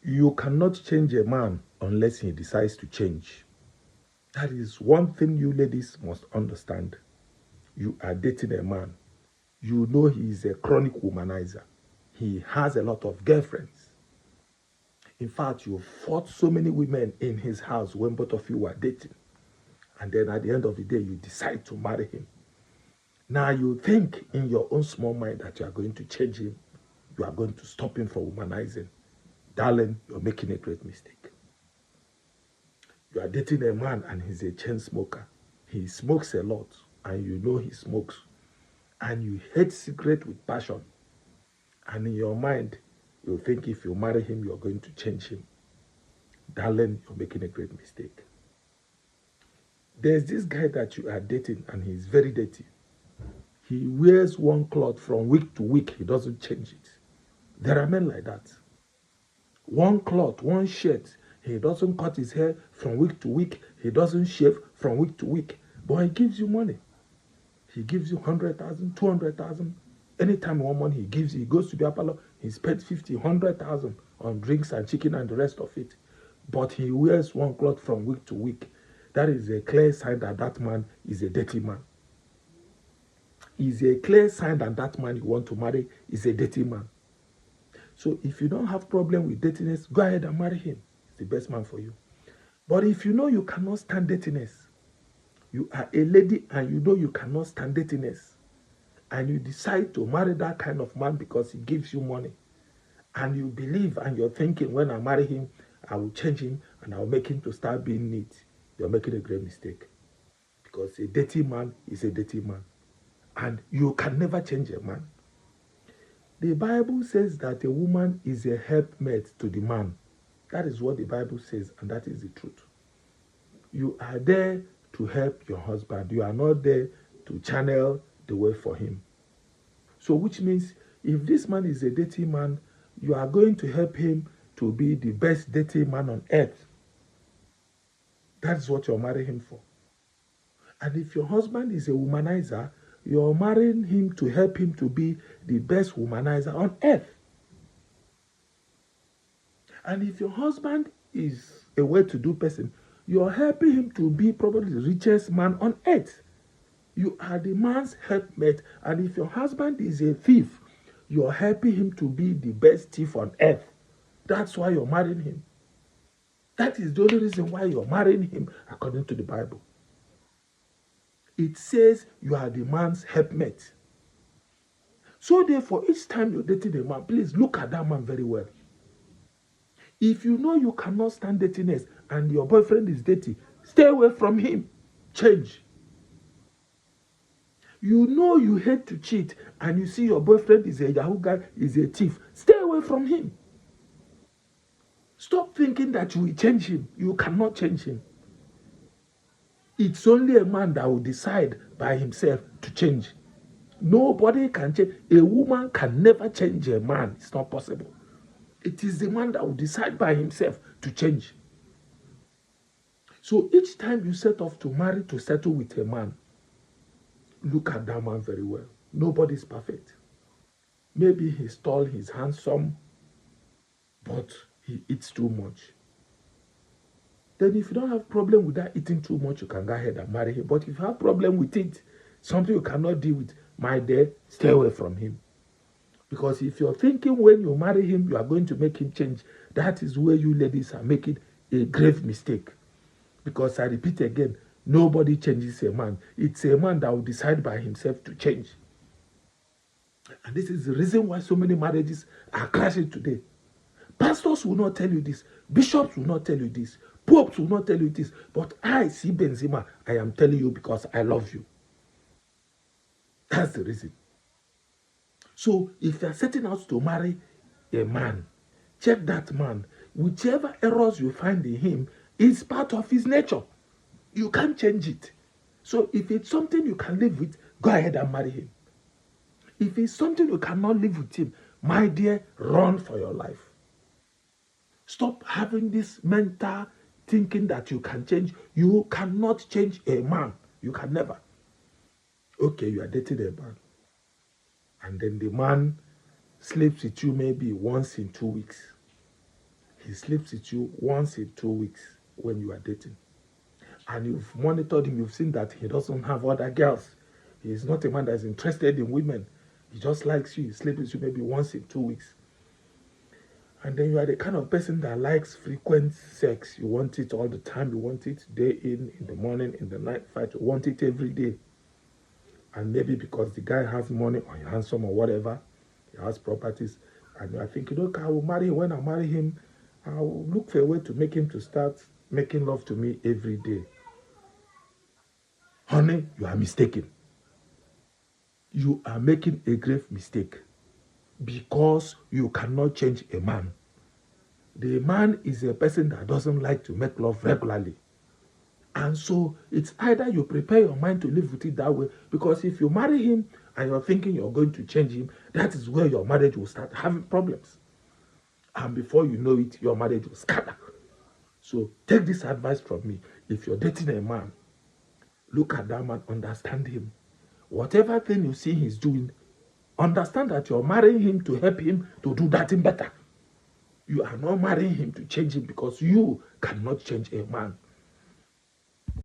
You cannot change a man unless he decides to change. That is one thing you ladies must understand. You are dating a man. You know he is a chronic womanizer. He has a lot of girlfriends. In fact, you fought so many women in his house when both of you were dating. And then at the end of the day, you decide to marry him. Now you think in your own small mind that you are going to change him. You are going to stop him from womanizing. Darling, you're making a great mistake. You are dating a man and he's a chain smoker. He smokes a lot and you know he smokes. And you hate cigarette with passion. And in your mind, you think if you marry him, you're going to change him. Darling, you're making a great mistake. There's this guy that you are dating and he's very dirty. He wears one cloth from week to week. He doesn't change it. There are men like that. One cloth, one shirt. He doesn't cut his hair from week to week. He doesn't shave from week to week. But he gives you money. He gives you 100,000, 200,000. Anytime you want money, he gives you. He goes to the parlor. He spends 50, 100,000 on drinks and chicken and the rest of it. But he wears one cloth from week to week. That is a clear sign that that man is a dirty man. Is a clear sign that that man you want to marry is a dirty man. So if you don't have problem with dirtiness, go ahead and marry him. He's the best man for you. But if you know you cannot stand dirtiness, you are a lady and you know you cannot stand dirtiness, and you decide to marry that kind of man because he gives you money, and you believe and you're thinking, when I marry him, I will change him and I'll make him to start being neat, you're making a great mistake. Because a dirty man is a dirty man. And you can never change a man. The Bible says that a woman is a helpmate to the man. That is what the Bible says, and that is the truth. You are there to help your husband. You are not there to channel the way for him. So which means if this man is a dirty man, you are going to help him to be the best dirty man on earth. That's what you're marrying him for. And if your husband is a womanizer, you're marrying him to help him to be the best womanizer on earth. And if your husband is a well-to-do person, you're helping him to be probably the richest man on earth. You are the man's helpmate. And if your husband is a thief, you're helping him to be the best thief on earth. That's why you're marrying him. That is the only reason why you're marrying him, according to the Bible. It says you are the man's helpmate. So therefore, each time you're dating a man, please look at that man very well. If you know you cannot stand dirtiness and your boyfriend is dirty, stay away from him. Change. You know you hate to cheat and you see your boyfriend is a Yahoo guy, is a thief, stay away from him. Stop thinking that you will change him. You cannot change him. It's only a man that will decide by himself to change. Nobody can change. A woman can never change a man. It's not possible. It is the man that will decide by himself to change. So each time you set off to marry, to settle with a man, look at that man very well. Nobody is perfect. Maybe he's tall, he's handsome, but he eats too much. Then if you don't have problem with that eating too much, you can go ahead and marry him. But if you have problem with it, something you cannot deal with, my dear, stay away from him. Because if you're thinking when you marry him, you are going to make him change, that is where you ladies are making a grave mistake. Because I repeat again, nobody changes a man. It's a man that will decide by himself to change. And this is the reason why so many marriages are crashing today. Pastors will not tell you this. Bishops will not tell you this. Popes will not tell you this. But I, C. Benzema, I am telling you because I love you. That's the reason. So if you are setting out to marry a man, check that man. Whichever errors you find in him is part of his nature. You can't change it. So if it's something you can live with, go ahead and marry him. If it's something you cannot live with him, my dear, run for your life. Stop having this mental thinking that you can change. You cannot change a man. You can never. Okay, you are dating a man. And then the man sleeps with you maybe once in 2 weeks. he sleeps with you once in 2 weeks when you are dating. And you've monitored him, you've seen that he doesn't have other girls. He is not a man that is interested in women. He just likes you, he sleeps with you maybe once in 2 weeks. And then you are the kind of person that likes frequent sex. You want it all the time. You want it day in the morning, in the night, fight. You want it every day. And maybe because the guy has money or he's handsome or whatever, he has properties, and you are thinking, okay, I will marry him. When I marry him, I will look for a way to make him to start making love to me every day. Honey, you are mistaken. You are making a grave mistake because you cannot change a man. The man is a person that doesn't like to make love regularly. And so it's either you prepare your mind to live with it that way, because if you marry him and you're thinking you're going to change him, that is where your marriage will start having problems. And before you know it, your marriage will scatter. So take this advice from me. If you're dating a man, look at that man, understand him. Whatever thing you see he's doing, understand that you're marrying him to help him to do that thing better. You are not marrying him to change him, because you cannot change a man.